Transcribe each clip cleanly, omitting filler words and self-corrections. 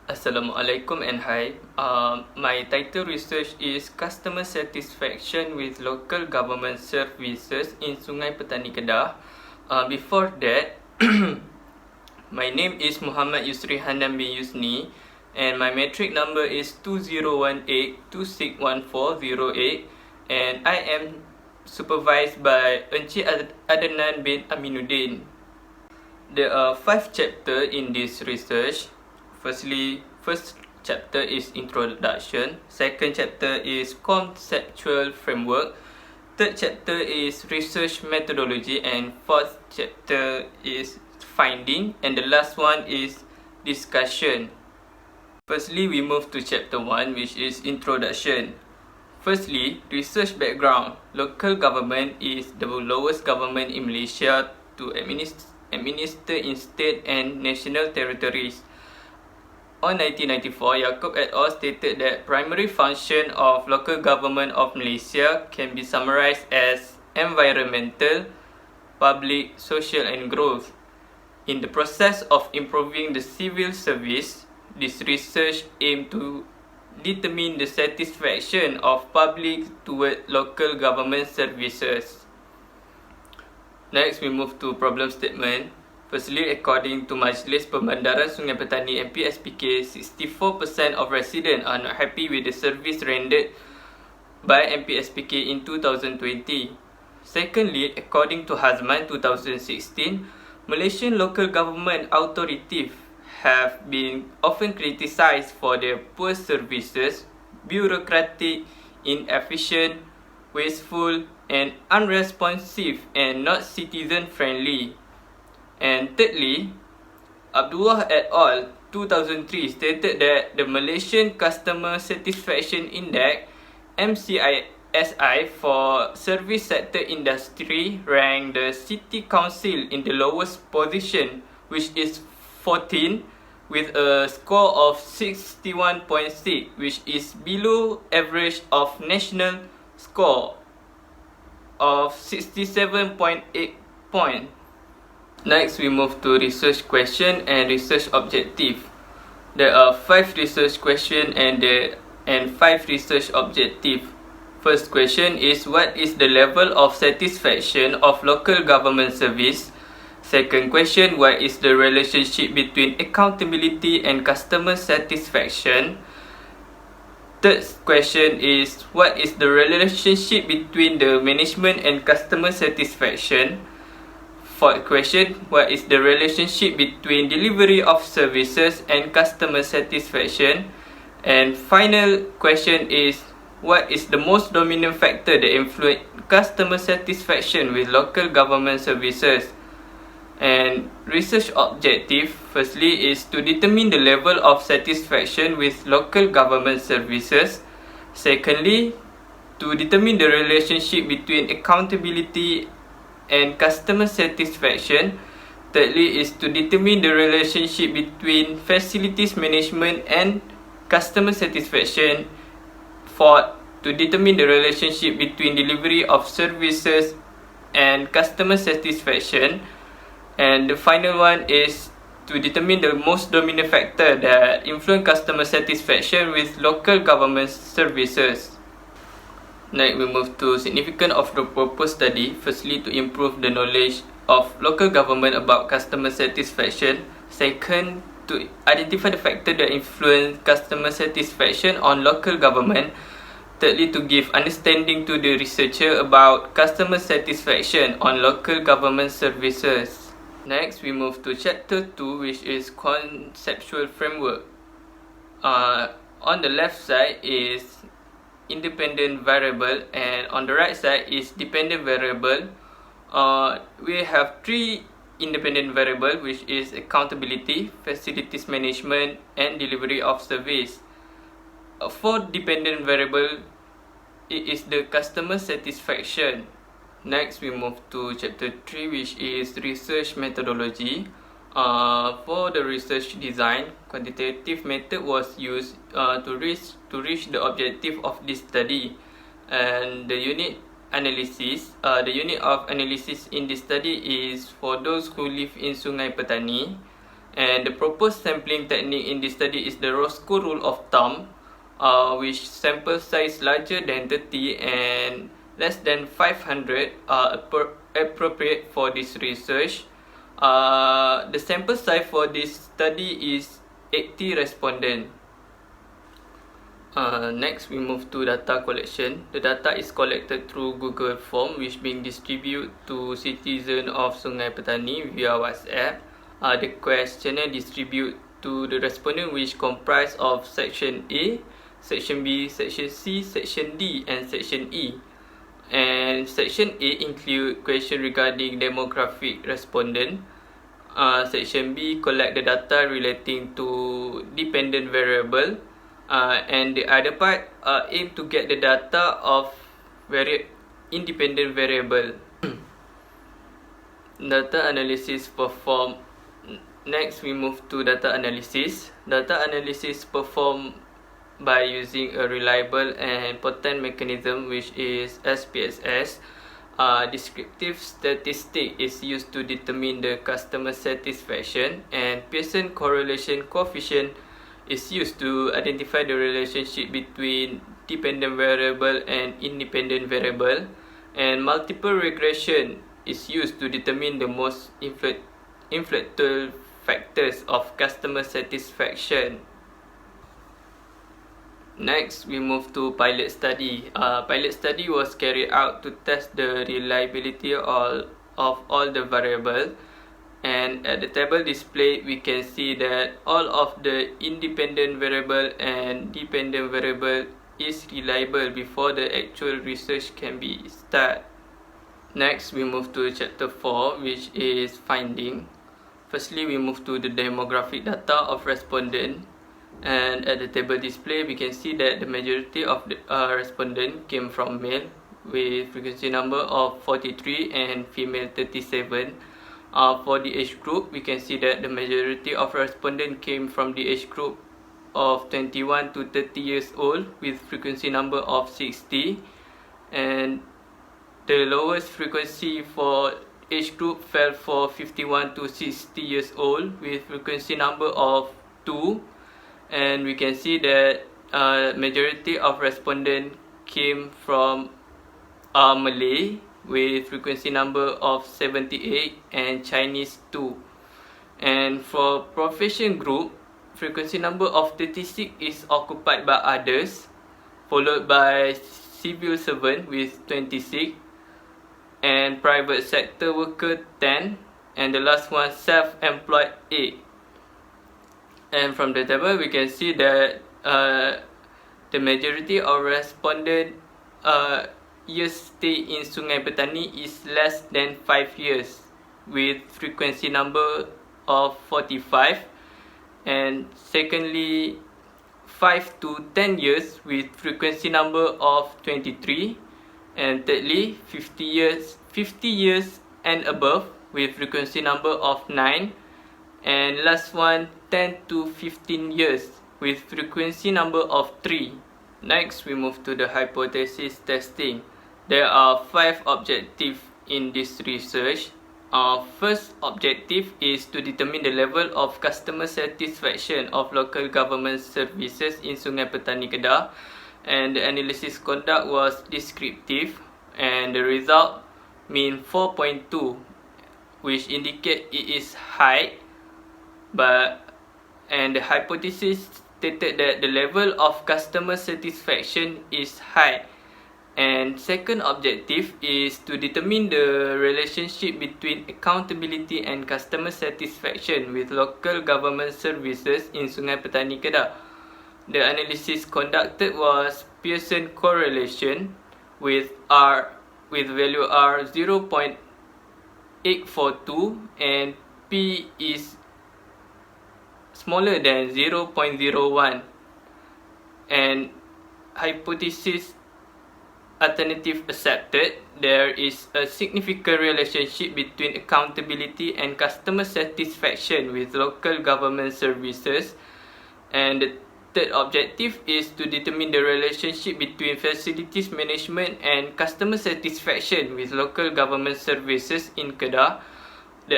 Assalamualaikum and hi. My title research is Customer Satisfaction with Local Government Services in Sungai Petani, Kedah. Before that, my name is Muhammad Yusri Hannan bin YUSNI and my metric number is 2018261408 and I am supervised by Encik ADNAN bin AMINUDDin. There are 5 chapters in this research. First chapter is introduction, second chapter is conceptual framework, third chapter is research methodology, and fourth chapter is finding, and the last one is discussion. Firstly, we move to chapter 1, which is introduction. Firstly, research background. Local government is the lowest government in Malaysia to administer in state and national territories. On 1994, Yaacob et al. Stated that primary function of local government of Malaysia can be summarized as environmental, public, social and growth. In the process of improving the civil service, this research aimed to determine the satisfaction of public toward local government services. Next, we move to problem statement. Firstly, according to Majlis Pembandaran Sungai Petani MPSPK, 64% of residents are not happy with the service rendered by MPSPK in 2020. Secondly, according to Hazman 2016, Malaysian local government authorities have been often criticised for their poor services, bureaucratic, inefficient, wasteful, and unresponsive and not citizen-friendly. And thirdly, Abdullah et al. 2003 stated that the Malaysian Customer Satisfaction Index MCISI for service sector industry ranked the City Council in the lowest position, which is 14, with a score of 61.6, which is below average of national score of 67.8 point. Next, we move to research question and research objective. There are 5 research questions and 5 research objectives. First question is, what is the level of satisfaction of local government service? Second question, what is the relationship between accountability and customer satisfaction? Third question is, what is the relationship between the management and customer satisfaction? Fourth question, what is the relationship between delivery of services and customer satisfaction? And final question is, what is the most dominant factor that influence customer satisfaction with local government services? And research objective, firstly, is to determine the level of satisfaction with local government services. Secondly, to determine the relationship between accountability and customer satisfaction. Thirdly is to determine the relationship between facilities management and customer satisfaction. Fourth, to determine the relationship between delivery of services and customer satisfaction. And the final one is to determine the most dominant factor that influence customer satisfaction with local government services. Next, we move to significance of the proposed study. Firstly, to improve the knowledge of local government about customer satisfaction. Second, to identify the factor that influence customer satisfaction on local government. Thirdly, to give understanding to the researcher about customer satisfaction on local government services. Next, we move to chapter 2, which is conceptual framework. On the left side is independent variable and on the right side is dependent variable. We have 3 independent variable, which is accountability, facilities management and delivery of service. For dependent variable, it is the customer satisfaction. Next, we move to chapter 3, which is research methodology. For the research design, quantitative method was used to reach the objective of this study, and the unit of analysis in this study is for those who live in Sungai Petani. And the proposed sampling technique in this study is the Roscoe rule of thumb, which sample size larger than 30 and less than 500 are appropriate for this research. The sample size for this study is 80 respondents. Next, we move to data collection. The data is collected through Google Form, which being distributed to citizens of Sungai Petani via WhatsApp. The questionnaire distributed to the respondent, which comprise of Section A, Section B, Section C, Section D, and Section E. And Section A include question regarding demographic respondent. Section B collect the data relating to dependent variable. And the other part aim to get the data of independent variable. Data analysis performed. Next, we move to data analysis. Data analysis performed by using a reliable and potent mechanism, which is SPSS. Descriptive statistic is used to determine the customer satisfaction, and Pearson correlation coefficient is used to identify the relationship between dependent variable and independent variable, and multiple regression is used to determine the most influential factors of customer satisfaction. Next, we move to pilot study. Pilot study was carried out to test the reliability of all the variables. And at the table display, we can see that all of the independent variable and dependent variable is reliable before the actual research can be started. Next, we move to chapter 4, which is finding. Firstly, we move to the demographic data of respondent. And at the table display, we can see that the majority of the respondent came from male with frequency number of 43 and female 37. For the age group, we can see that the majority of respondents came from the age group of 21 to 30 years old with frequency number of 60, and the lowest frequency for age group fell for 51 to 60 years old with frequency number of 2, and we can see that majority of respondents came from Malay with frequency number of 78 and Chinese 2. And for profession group, frequency number of 36 is occupied by others, followed by civil servant with 26, and private sector worker 10, and the last one self-employed 8. And from the table, we can see that the majority of respondents years stay in Sungai Petani is less than 5 years with frequency number of 45, and secondly 5 to 10 years with frequency number of 23, and thirdly 50 years and above with frequency number of 9, and last one 10 to 15 years with frequency number of 3. Next, we move to the hypothesis testing. There are 5 objectives in this research. First objective is to determine the level of customer satisfaction of local government services in Sungai Petani, Kedah, and the analysis conduct was descriptive, and the result mean 4.2, which indicate it is high, and the hypothesis stated that the level of customer satisfaction is high. And second objective is to determine the relationship between accountability and customer satisfaction with local government services in Sungai Petani, Kedah. The analysis conducted was Pearson correlation with value R 0.842 and P is smaller than 0.01, and hypothesis alternative accepted. There is a significant relationship between accountability and customer satisfaction with local government services. And the third objective is to determine the relationship between facilities management and customer satisfaction with local government services in Kedah. The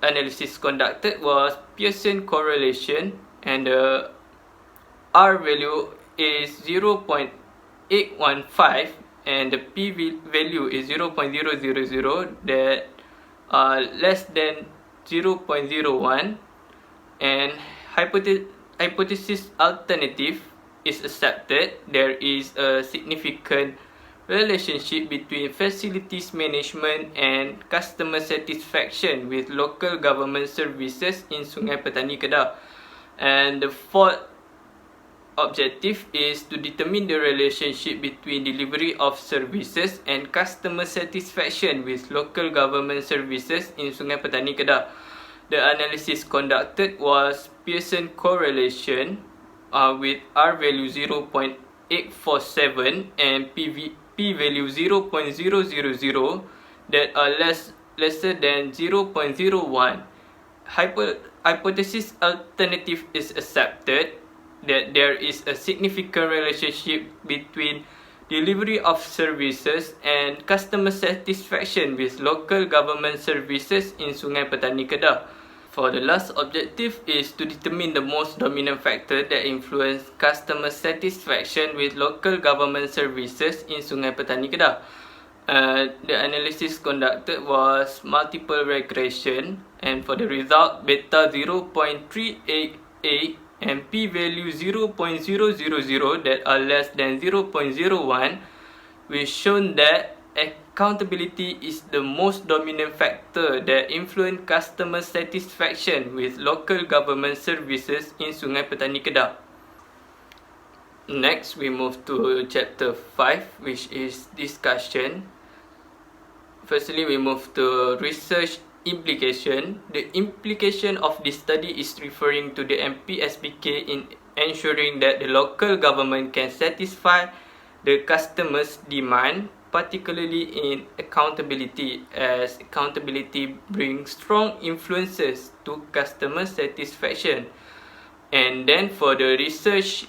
analysis conducted was Pearson correlation, and the R value is 0.815 and the P value is 0.000, that are less than 0.01, and hypothesis alternative is accepted. There is a significant relationship between facilities management and customer satisfaction with local government services in Sungai Petani, Kedah. And the fourth objective is to determine the relationship between delivery of services and customer satisfaction with local government services in Sungai Petani, Kedah. The analysis conducted was Pearson correlation with R value 0.847 and P value 0.000 that are lesser than 0.01. Hypothesis alternative is accepted, that there is a significant relationship between delivery of services and customer satisfaction with local government services in Sungai Petani, Kedah. For the last objective is to determine the most dominant factor that influence customer satisfaction with local government services in Sungai Petani, Kedah. The analysis conducted was multiple regression, and for the result, beta 0.388 and P value 0.000 that are less than 0.01, we shown that accountability is the most dominant factor that influence customer satisfaction with local government services in Sungai Petani, Kedah. Next, we move to chapter 5, which is discussion. Firstly, we move to research implication. The implication of this study is referring to the MPSBK in ensuring that the local government can satisfy the customer's demand, particularly in accountability, as accountability brings strong influences to customer satisfaction. And then for the research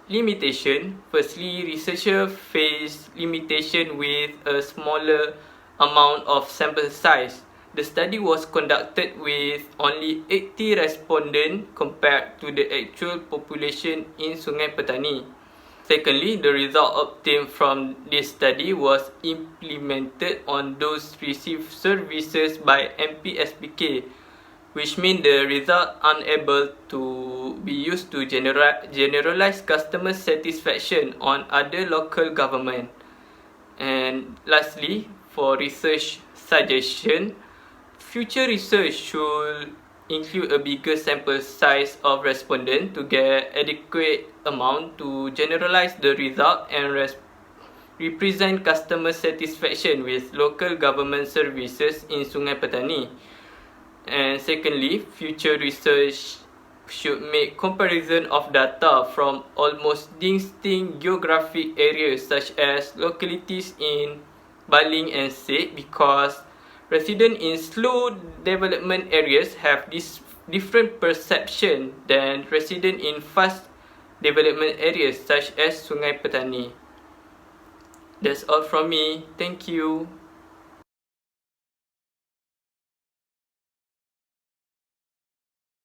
limitation, firstly, researcher face limitation with a smaller amount of sample size. The study was conducted with only 80 respondents compared to the actual population in Sungai Petani. Secondly, the result obtained from this study was implemented on those received services by MPSBK, which means the result unable to be used to generalize customer satisfaction on other local government. And lastly, for research suggestion, future research should include a bigger sample size of respondents to get adequate amount to generalize the result and represent customer satisfaction with local government services in Sungai Petani. And secondly, future research should make comparison of data from almost distinct geographic areas such as localities in Baling and Sek, because residents in slow development areas have this different perception than residents in fast development areas such as Sungai Petani. That's all from me. Thank you.